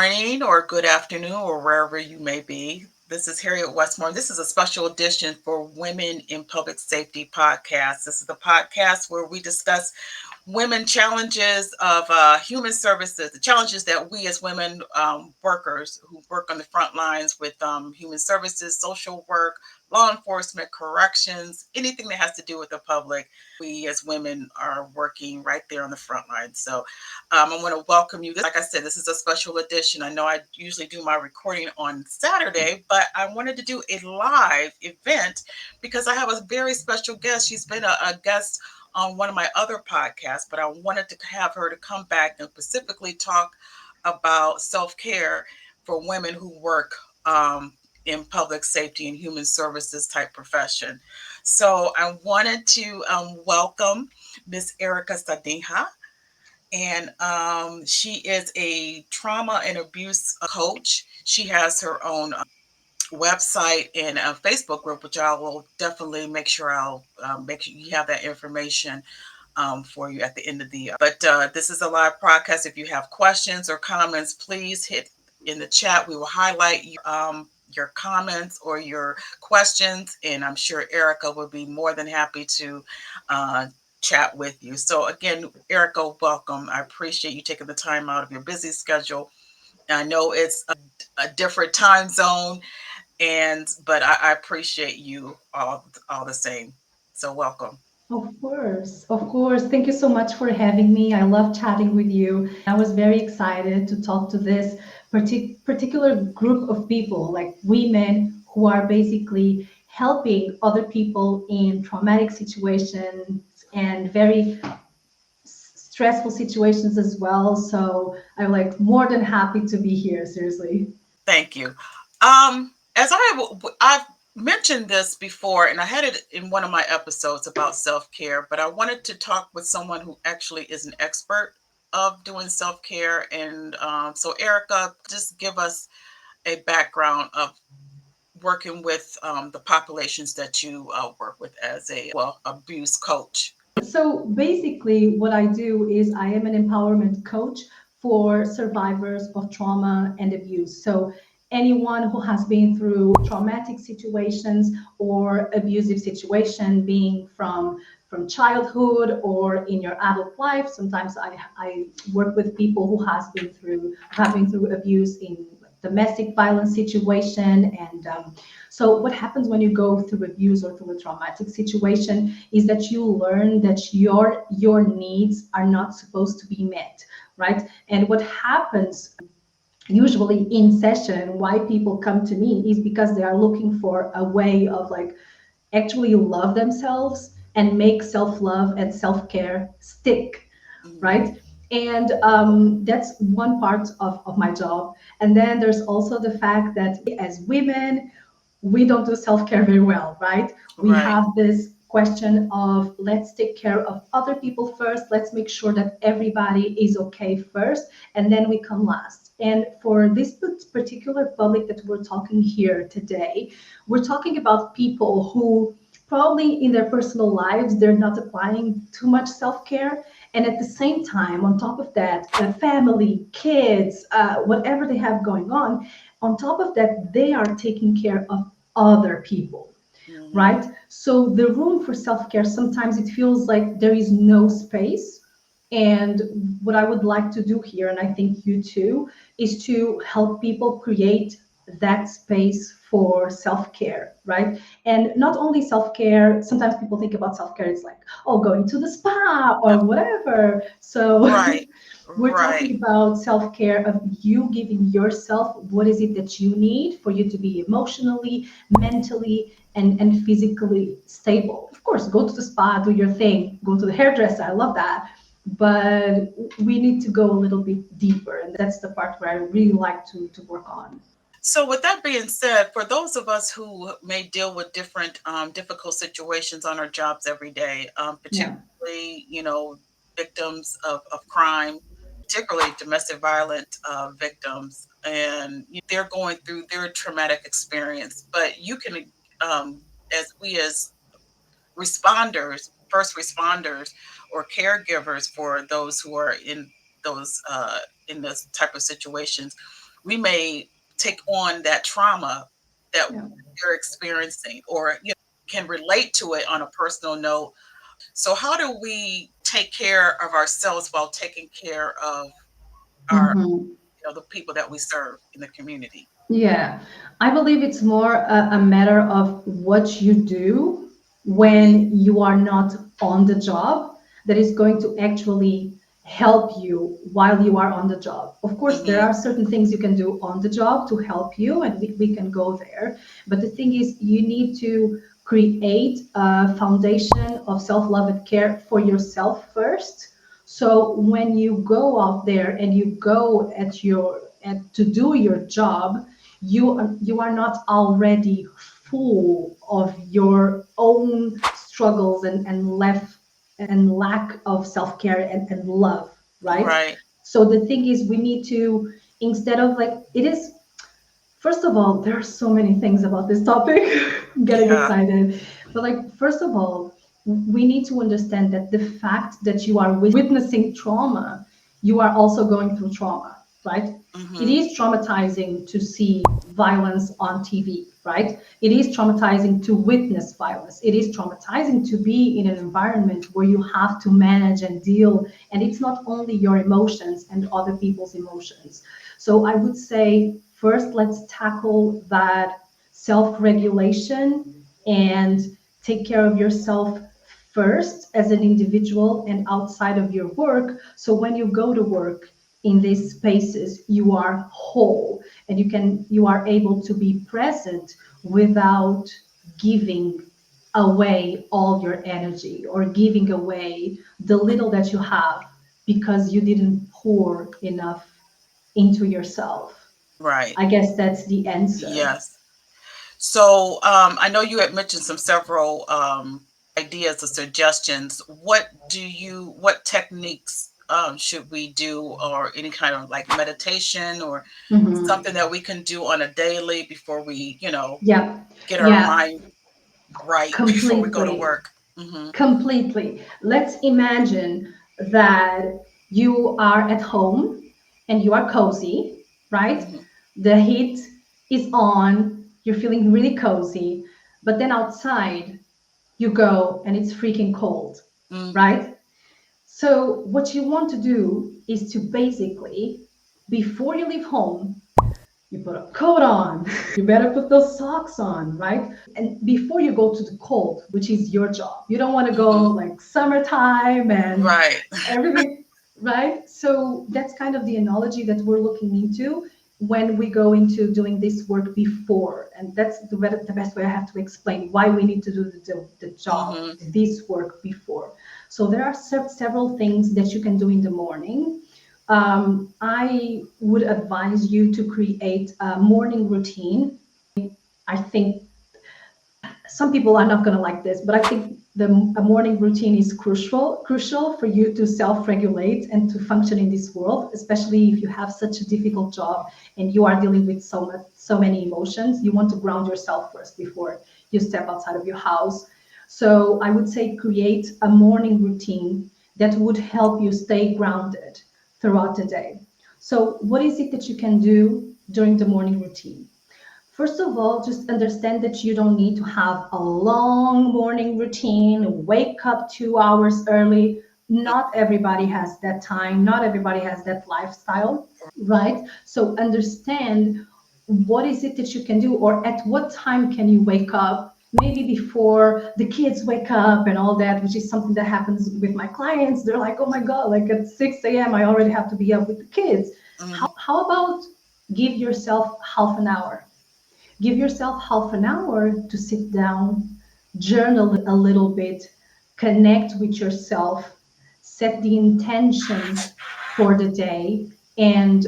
morning or good afternoon or wherever you may be. This is Harriet Westmore. This is a special edition for Women in Public Safety podcast. This is the podcast where we discuss women challenges of human services, the challenges that we as women workers who work on the front lines with human services, social work, law enforcement, corrections, anything that has to do with the public. We as women are working right there on the front lines. So I want to welcome you. Like I said, this is a special edition. I know I usually do my recording on Saturday, but I wanted to do a live event because I have a very special guest. She's been a guest on one of my other podcasts, but I wanted to have her to come back and specifically talk about self-care for women who work in public safety and human services type profession. So I wanted to welcome Miss Erika Sardinha, and she is a trauma and abuse coach. She has her own website and a Facebook group, which I will definitely make sure I'll make sure you have that information for you at the end of the. But this is a live broadcast. If you have questions or comments, please hit in the chat. We will highlight your comments or your questions, and I'm sure Erika will be more than happy to chat with you. So again, Erika, welcome. I appreciate you taking the time out of your busy schedule. I know it's a different time zone, but I appreciate you all the same. So welcome. Of course, of course. Thank you so much for having me. I love chatting with you. I was very excited to talk to this particular group of people, like women who are basically helping other people in traumatic situations and very stressful situations as well. So I'm like more than happy to be here, seriously. Thank you. As I've mentioned this before, and I had it in one of my episodes about self care, but I wanted to talk with someone who actually is an expert of doing self care. And so, Erika, just give us a background of working with the populations that you work with as a abuse coach. So basically, what I do is I am an empowerment coach for survivors of trauma and abuse. So anyone who has been through traumatic situations or abusive situation, being from childhood or in your adult life. Sometimes I work with people who have been through abuse in domestic violence situation. And so what happens when you go through abuse or through a traumatic situation is that you learn that your needs are not supposed to be met, right? And what happens usually in session, why people come to me is because they are looking for a way of like actually love themselves and make self-love and self-care stick, right? And that's one part of my job. And then there's also the fact that as women, we don't do self-care very well, right? We Right. have this question of let's take care of other people first, let's make sure that everybody is okay first, and then we come last. And for this particular public that we're talking here today, we're talking about people who probably in their personal lives they're not applying too much self-care, and at the same time on top of that family, kids, whatever they have going on top of that, they are taking care of other people, Mhm. right? So the room for self-care, sometimes it feels like there is no space. And what I would like to do here, and I think you too, is to help people create that space for self-care, right? And not only self-care, sometimes people think about self-care, it's like, oh, going to the spa or whatever. So Right. we're Right. talking about self-care of you giving yourself what is it that you need for you to be emotionally, mentally, and physically stable. Of course, go to the spa, do your thing, go to the hairdresser. I love that. But we need to go a little bit deeper. And that's the part where I really like to work on. So, with that being said, for those of us who may deal with different difficult situations on our jobs every day, Yeah. particularly, victims of crime, particularly domestic violence victims, and they're going through their traumatic experience. But you can, as responders, first responders, or caregivers for those who are in those in this type of situations, we may take on that trauma that Yeah. they're experiencing, or can relate to it on a personal note. So how do we take care of ourselves while taking care of our, Mhm. the people that we serve in the community? Yeah, I believe it's more a matter of what you do Mm-hmm. when you are not on the job that is going to actually help you while you are on the job. Of course, there Mm-hmm. are certain things you can do on the job to help you, and we can go there. But the thing is, you need to create a foundation of self love and care for yourself first. So when you go out there and you go to do your job, you are not already full of your own struggles and lack of self-care and love, right? Right. So the thing is, we need to, instead of like it is, first of all, there are so many things about this topic. I'm getting Yeah. excited. But like, first of all, we need to understand that the fact that you are witnessing trauma, you are also going through trauma, right? It Mm-hmm. is traumatizing to see violence on TV, right? It is traumatizing to witness violence. It is traumatizing to be in an environment where you have to manage and deal, and it's not only your emotions and other people's emotions. So I would say first, let's tackle that self regulation and take care of yourself first as an individual and outside of your work. So when you go to work in these spaces, you are whole and you are able to be present without giving away all your energy or giving away the little that you have because you didn't pour enough into yourself. Right. I guess that's the answer. Yes. So I know you had mentioned several ideas or suggestions. What techniques should we do, or any kind of like meditation or Hmm. something that we can do on a daily before we, Yeah, get our yeah, mind right before we go to completely. work? Mm-hmm. Completely. Let's imagine that you are at home and you are cozy, right? Mm-hmm. The heat is on, you're feeling really cozy, but then outside you go and it's freaking cold, Mm-hmm. right? So, what you want to do is to basically, before you leave home, you put a coat on. You better put those socks on, right? And before you go to the cold, which is your job, you don't want to go Mm-hmm. like summertime and Right. everything, right? So that's kind of the analogy that we're looking into when we go into doing this work before. And that's the best way I have to explain why we need to do the job, Mm-hmm. this work before. So there are several things that you can do in the morning. I would advise you to create a morning routine. I think some people are not going to like this, but I think a morning routine is crucial for you to self-regulate and to function in this world, especially if you have such a difficult job and you are dealing with so many emotions. You want to ground yourself first before you step outside of your house. So I would say create a morning routine that would help you stay grounded throughout the day. So what is it that you can do during the morning routine? First of all, just understand that you don't need to have a long morning routine, wake up 2 hours early. Not everybody has that time, not everybody has that lifestyle, right? So understand what is it that you can do, or at what time can you wake up, maybe before the kids wake up and all that, which is something that happens with my clients. They're like, oh my God, like at 6 a.m., I already have to be up with the kids. Mm-hmm. How about give yourself half an hour? Give yourself half an hour to sit down, journal a little bit, connect with yourself, set the intentions for the day, and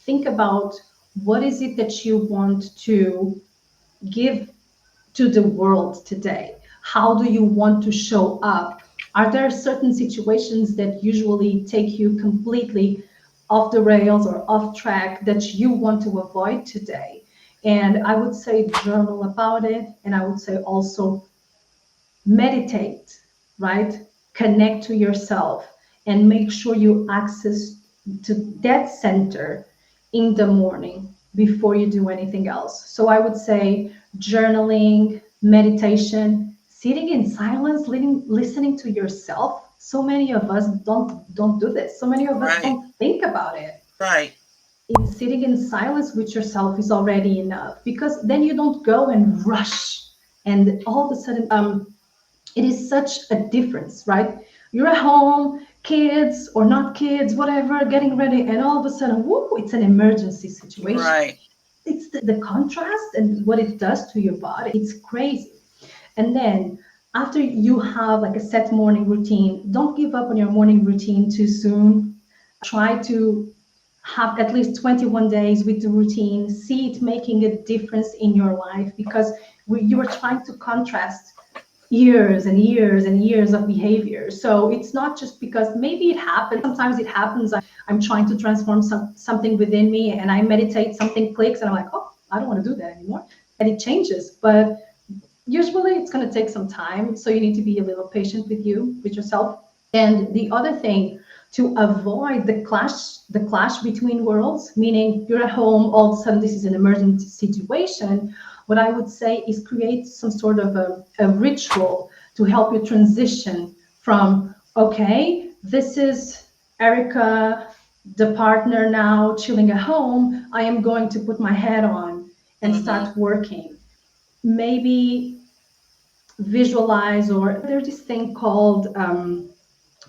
think about what is it that you want to give to the world today. How do you want to show up? Are there certain situations that usually take you completely off the rails or off track that you want to avoid today? And I would say journal about it. And I would say also meditate, right? Connect to yourself and make sure you access to that center in the morning before you do anything else. So I would say journaling, meditation, sitting in silence, listening to yourself. So many of us don't do this. So many of us Right. don't think about it. Right. In sitting in silence with yourself is already enough, because then you don't go and rush and all of a sudden it is such a difference, right? You're at home, kids or not kids, whatever, getting ready, and all of a sudden, whoo, it's an emergency situation. Right. It's the contrast and what it does to your body. It's crazy. And then after you have like a set morning routine, don't give up on your morning routine too soon. Try to have at least 21 days with the routine, see it making a difference in your life, because you are trying to contrast years and years and years of behavior. So it's not just because maybe it happens. Sometimes it happens. I'm trying to transform something within me and I meditate, something clicks, and I'm like, oh, I don't want to do that anymore. And it changes. But usually it's going to take some time. So you need to be a little patient with with yourself. And the other thing, to avoid the clash between worlds, meaning you're at home, all of a sudden this is an emergency situation, what I would say is create some sort of a ritual to help you transition from, okay, this is Erika, the partner now chilling at home. I am going to put my head on and Mm-hmm. start working. Maybe visualize, or there's this thing called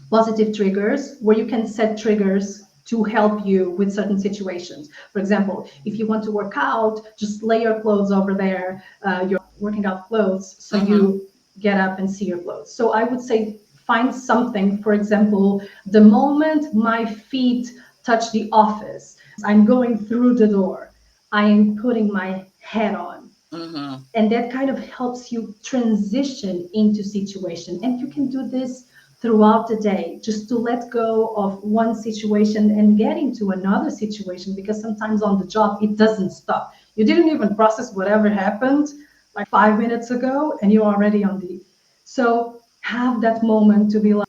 positive triggers, where you can set triggers to help you with certain situations. For example, if you want to work out, just lay your clothes over there, your working out clothes, so Mm-hmm. you get up and see your clothes. So I would say find something, for example, the moment my feet touch the office, I'm going through the door, I am putting my head on, Mm-hmm. and that kind of helps you transition into situation. And you can do this throughout the day, just to let go of one situation and get into another situation, because sometimes on the job it doesn't stop. You didn't even process whatever happened like 5 minutes ago and you're already on the, so have that moment to be like,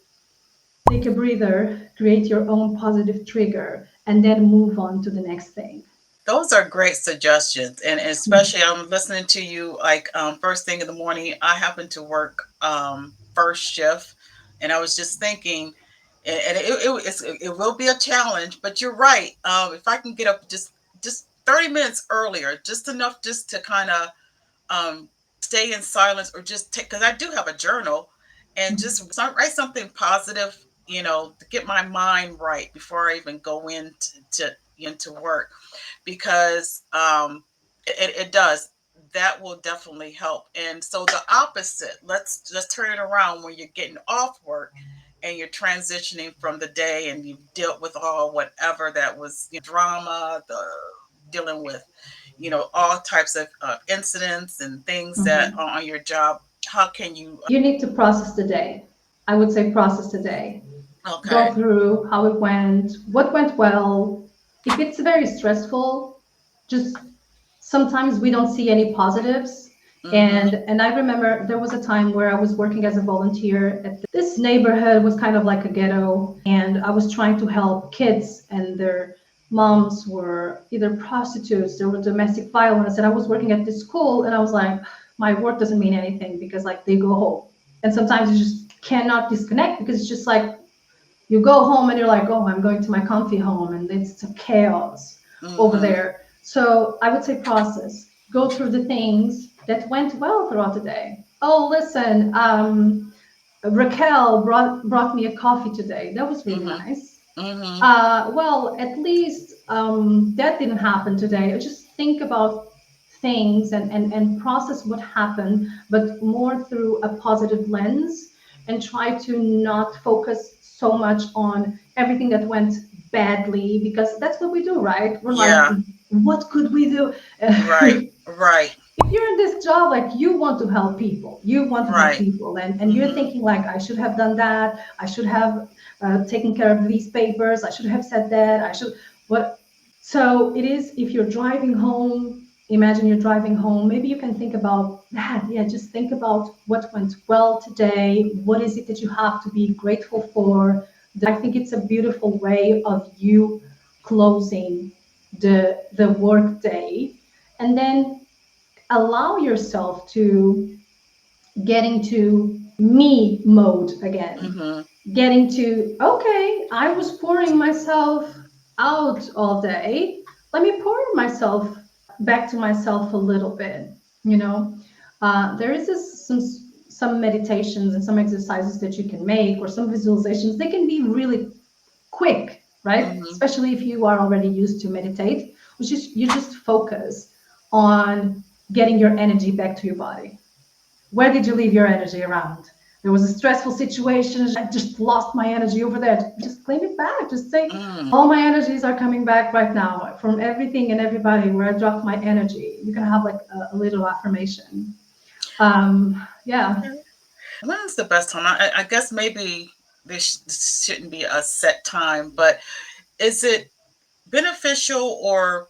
take a breather, create your own positive trigger, and then move on to the next thing. Those are great suggestions, and especially I'm listening to you like first thing in the morning. I happen to work first shift, and I was just thinking, and it will be a challenge, but you're right. If I can get up just 30 minutes earlier, just enough just to kind of um, stay in silence, or just take, because I do have a journal, and just write something positive, to get my mind right before I even go into work, because it does. That will definitely help. And so the opposite, let's just turn it around when you're getting off work and you're transitioning from the day, and you've dealt with all whatever that was, drama, the dealing with, all types of incidents and things that Mhm. are on your job. How can you? You need to process the day. I would say process the day. Go Okay. through how it went, what went well. If it's very stressful, just sometimes we don't see any positives. Mm-hmm. And I remember there was a time where I was working as a volunteer at this neighborhood, was kind of like a ghetto, and I was trying to help kids, and their moms were either prostitutes, there was domestic violence, and I was working at this school, and I was like, my work doesn't mean anything, because like they go home, and sometimes you just cannot disconnect, because it's just like you go home and you're like, oh, I'm going to my comfy home, and it's a chaos over Mm-hmm. there. So I would say process, go through the things that went well throughout the day. Oh, listen, Raquel brought me a coffee today. That was really Mm-hmm. nice. Mm-hmm. Well, at least that didn't happen today. Just think about things, and process what happened, but more through a positive lens, and try to not focus so much on everything that went badly, because that's what we do, right? We're like, Yeah. what could we do? Right. Right. If you're in this job, like you want to help people, you want to help Right. people, and you're Mm-hmm. thinking like, I should have done that, I should have taken care of these papers, I should have said that, I should what. So it is, if you're driving home, imagine you're driving home, maybe you can think about that. Yeah, just think about what went well today, what is it that you have to be grateful for. I think it's a beautiful way of you closing the work day, and then allow yourself to get into me mode again. Mm-hmm. Getting to, okay, I was pouring myself out all day. Let me pour myself back to myself a little bit. You know, there is some meditations and some exercises that you can make, or some visualizations. They can be really quick, right? Mm-hmm. Especially if you are already used to meditate, which is you just focus on getting your energy back to your body. Where did you leave your energy around? There was a stressful situation. I just lost my energy over there. Just claim it back. Just say, Mm. all my energies are coming back right now from everything and everybody where I dropped my energy. You can have like a little affirmation. Yeah. Okay. When's the best time? I guess maybe this shouldn't be a set time, but is it beneficial or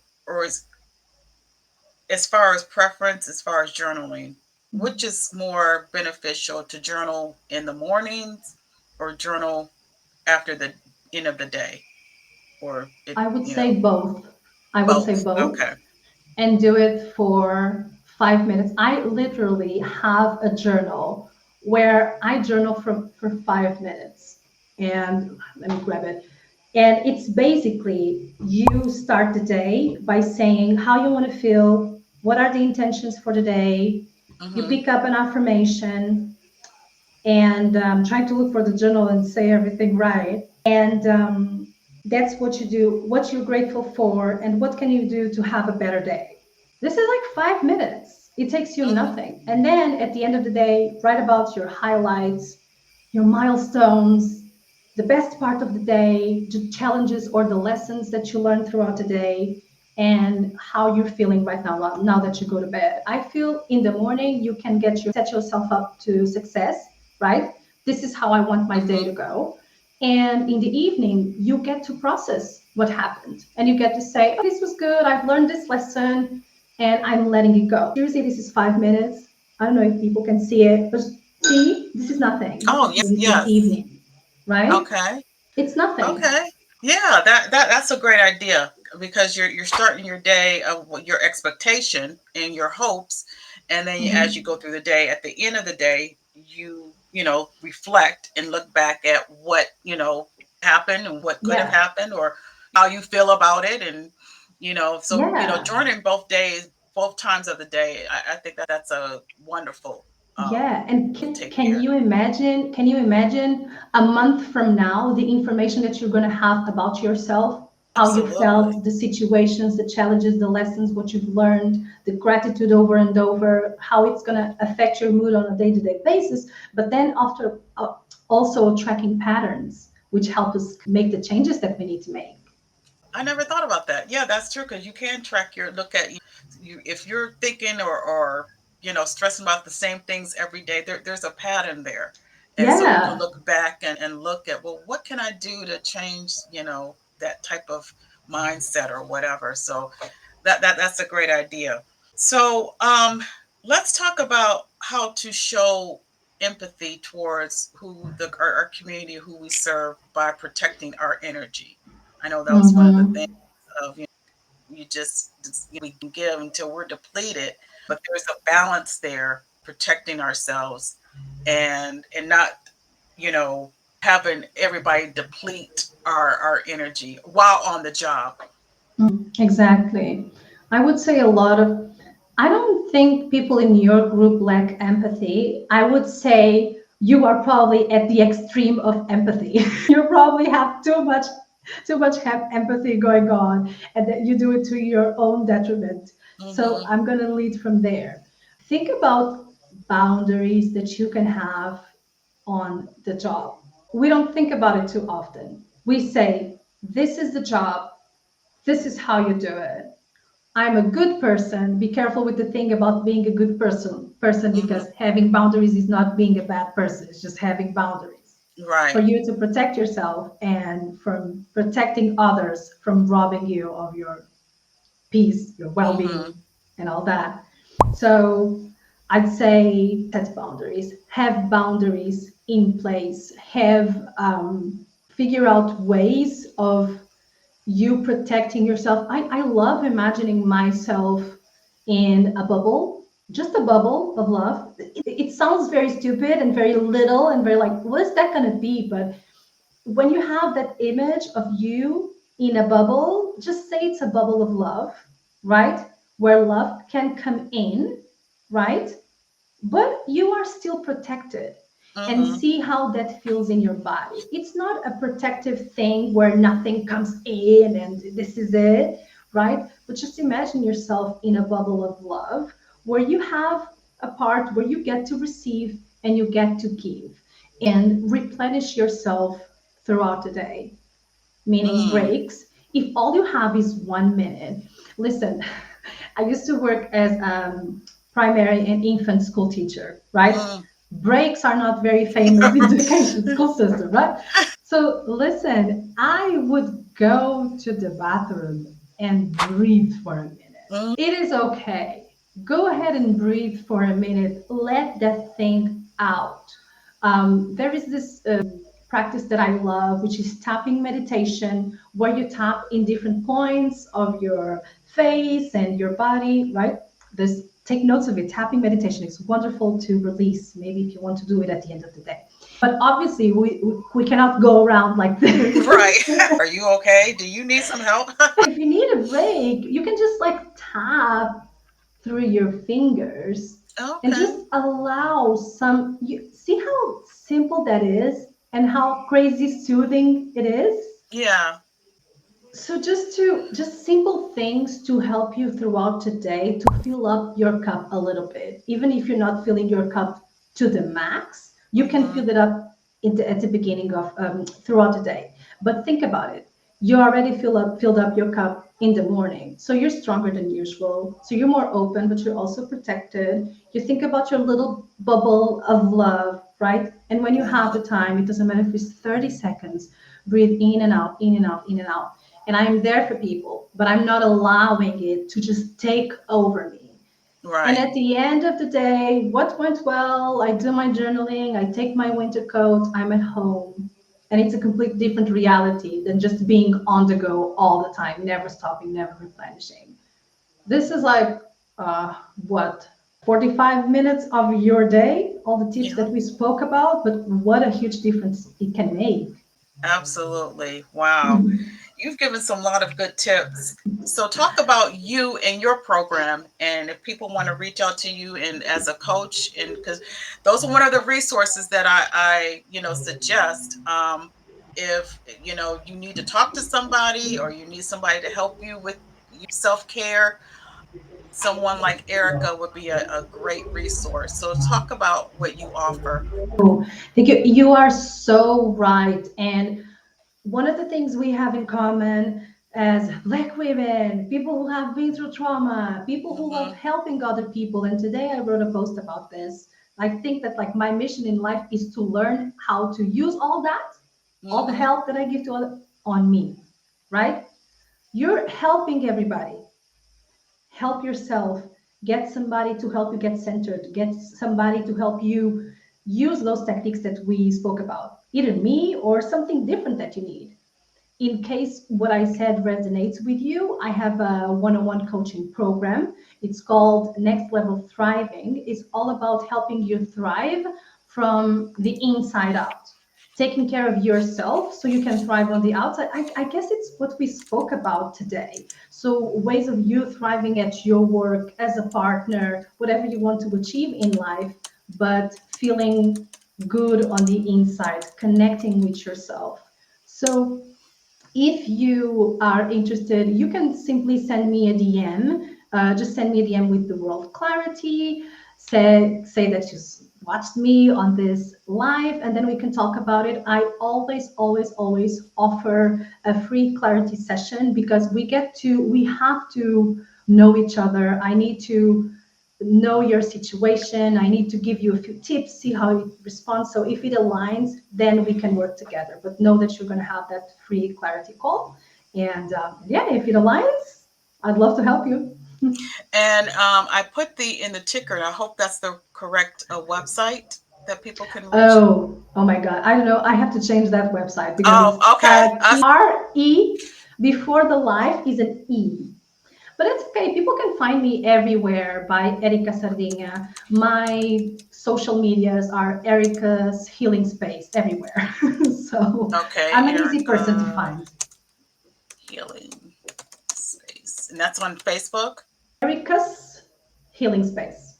as far as preference, as far as journaling, which is more beneficial to journal in the mornings or journal after the end of the day, or it, I would you know, say both. I would say both. both. Okay. And do it for 5 minutes. I literally have a journal where I journal for 5 minutes. And let me grab it. And it's basically you start the day by saying how you want to feel, what are the intentions for the day. You Mm-hmm. pick up an affirmation, and trying to look for the journal and say everything right. And that's what you do, what you're grateful for, and what can you do to have a better day. This is like 5 minutes. It takes you Mm-hmm. nothing. And then at the end of the day, write about your highlights, your milestones, the best part of the day, the challenges or the lessons that you learned throughout the day, and how you're feeling right now that you go to bed. I feel in the morning you can set yourself up to success, right? This is how I want my day Mm-hmm. to go. And in the evening, you get to process what happened, and you get to say, oh, this was good. I've learned this lesson, and I'm letting it go. Seriously, this is 5 minutes. I don't know if people can see it, but see, this is nothing. Oh, yes, This is yes. evening, right? Okay. It's nothing. Okay. Yeah, that's a great idea because you're starting your day of your expectation and your hopes, and then as you Mhm. go through the day, at the end of the day, you reflect and look back at what happened and what could have Yeah. happened or how you feel about it, and so Yeah. joining both days, both times of the day, I think that's a wonderful Yeah. And to take can care. you imagine? Can you imagine a month from now the information that you're going to have about yourself? How you Absolutely. felt, the situations, the challenges, the lessons, what you've learned, the gratitude over and over, how it's going to affect your mood on a day-to-day basis. But then after also tracking patterns, which help us make the changes that we need to make. I never thought about that. Yeah, that's true because you can track your look at you if you're thinking or stressing about the same things every day. There's a pattern there, and so you can Yeah. look back and look at, well, what can I do to change that type of mindset or whatever. So that's a great idea. So let's talk about how to show empathy towards our community who we serve by protecting our energy. I know that was one of the things Mm-hmm. of you just we can give until we're depleted, but there's a balance there, protecting ourselves and not you know having everybody deplete our energy while on the job. Exactly. I would say a lot of, I don't think people in your group lack empathy. I would say you are probably at the extreme of empathy. You probably have too much empathy going on, and that you do it to your own detriment. So Hmm. I'm going to lead from there. Think about boundaries that you can have on the job. We don't think about it too often. We say, this is the job, this is how you do it. I'm a good person. Be careful with the thing about being a good person, Hmm. because having boundaries is not being a bad person. It's just having boundaries for Right. you to protect yourself and from protecting others from robbing you of your peace, your Hmm. well-being, and all that. So I'd say set boundaries, have boundaries in place, have figure out ways of you protecting yourself. I love imagining myself in a bubble, just a bubble of love. It sounds very stupid and very little and very like, what is that going to be? But when you have that image of you in a bubble, just say it's a bubble of love, right? Where love can come in, right? But you are still protected, and Mm-hmm. see how that feels in your body. It's not a protective thing where nothing comes in and this is it, right? But just imagine yourself in a bubble of love where you have a part where you get to receive and you get to give and replenish yourself throughout the day, meaning Mm. breaks. If all you have is 1 minute, listen, I used to work as primary and infant school teacher, right? Mm. Breaks are not very famous in the education school system, right? So listen, I would go to the bathroom and breathe for a minute. Mm. It is okay. Go ahead and breathe for a minute. Let that thing out. There is this practice that I love, which is tapping meditation, where you tap in different points of your face and your body, right? There's take notes of it. Tapping meditation is wonderful to release, maybe if you want to do it at the end of the day. But obviously, we cannot go around like this. Right. Are you okay? Do you need some help? If you need a break, you can just like tap through your fingers and Okay. just allow some. You see how simple that is and how crazy soothing it is? Yeah. So just simple things to help you throughout the day to fill up your cup a little bit. Even if you're not filling your cup to the max, you can Mm-hmm. fill it up at the beginning of throughout the day. But think about it. You already filled up your cup in the morning, so you're stronger than usual. So you're more open, but you're also protected. You think about your little bubble of love, right? And when you have Mm-hmm. the time, it doesn't matter if it's 30 seconds. Breathe in and out, in and out, in and out, and I'm there for people, but I'm not allowing it to just take over me. And Right. at the end of the day, what went well? I do my journaling, I take my winter coat, I'm at home. And it's a complete different reality than just being on the go all the time, never stopping, never replenishing. This is like, what, 45 minutes of your day, all the tips Yeah. that we spoke about, but what a huge difference it can make. Absolutely. Wow. You've given some lot of good tips. So talk about you and your program, and if people want to reach out to you and as a coach, and because those are one of the resources that I suggest. If you need to talk to somebody or you need somebody to help you with self-care, someone like Erica would be a great resource. So talk about what you offer. Oh, thank you. You are so right. And one of the things we have in common as Black women, people who have been through trauma, people who love Mm-hmm. helping other people. And today I wrote a post about this. I think that like my mission in life is to learn how to use all that, all the Mm-hmm. help that I give to other on me, right? You're helping everybody. Help yourself. Get somebody to help you get centered. Get somebody to help you use those techniques that we spoke about, either me or something different that you need. In case what I said resonates with you, I have a one-on-one coaching program. It's called Next Level Thriving. It's all about helping you thrive from the inside out, taking care of yourself so you can thrive on the outside. I guess it's what we spoke about today. So, ways of you thriving at your work, as a partner, whatever you want to achieve in life, but feeling good on the inside, connecting with yourself. So, if you are interested, you can simply send me a DM. Just send me a DM with the word clarity. Say that you watched me on this live, and then we can talk about it. I always, always, always offer a free clarity session because we have to know each other. I need to know your situation. I need to give you a few tips, see how it responds. So if it aligns, then we can work together. But know that you're going to have that free clarity call. And yeah, if it aligns, I'd love to help you. And I put the in the ticker, and I hope that's the correct website that people can reach. Oh my God. I don't know. I have to change that website because Oh, it's okay. RE. Before the life is an E. But it's okay. People can find me everywhere by Erika Sardinha. My social medias are Erika's Healing Space everywhere. So Okay, I'm an easy person to Erica find. Healing Space. And that's on Facebook? Erika's Healing Space.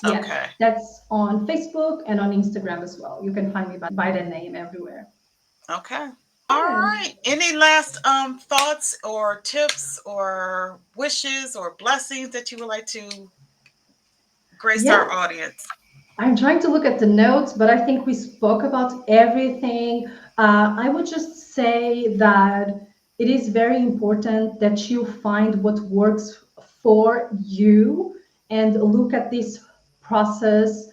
Yes, Okay. that's on Facebook and on Instagram as well. You can find me by that name everywhere. Okay. All Yes. right. Any last thoughts or tips or wishes or blessings that you would like to grace our Yeah, audience? I'm trying to look at the notes, but I think we spoke about everything. I would just say that it is very important that you find what works for you and look at this process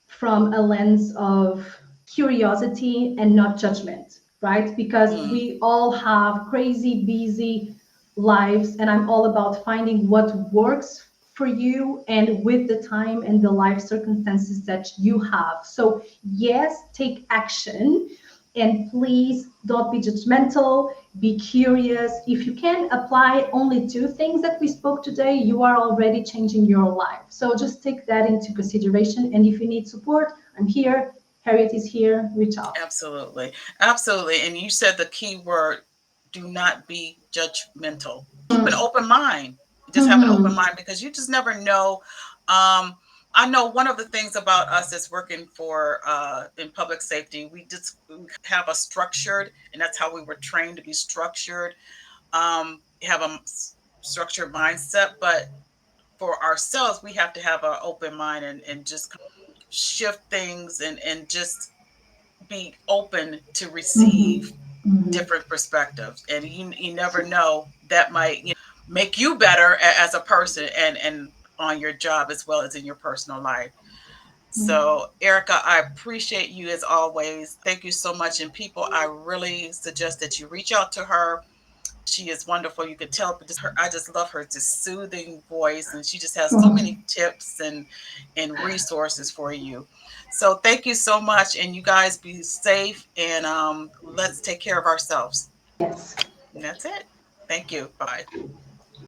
from a lens of curiosity and not judgment, right? Because Mm, we all have crazy, busy lives, and I'm all about finding what works for you and with the time and the life circumstances that you have. So, yes, take action. And please don't be judgmental, be curious. If you can apply only two things that we spoke today, you are already changing your life. So just take that into consideration. And if you need support, I'm here. Harriet is here. Reach out. absolutely. Absolutely. And you said the key word, do not be judgmental. Keep an open mind. Just have an open Mm-hmm. mind because you just never know. I know one of the things about us is working for in public safety, we have a structured, and that's how we were trained to be structured, have a structured mindset, but for ourselves, we have to have an open mind and just shift things and just be open to receive Mm-hmm. Mm-hmm. different perspectives. And you never know, that might make you better as a person and on your job as well as in your personal life. So, Erika, I appreciate you as always. Thank you so much. And people, I really suggest that you reach out to her. She is wonderful. You could tell, but just her, I just love her just soothing voice, and she just has so Mm-hmm. many tips and resources for you. So thank you so much, and you guys be safe, and let's take care of ourselves. Yes. And that's it. Thank you. Bye bye.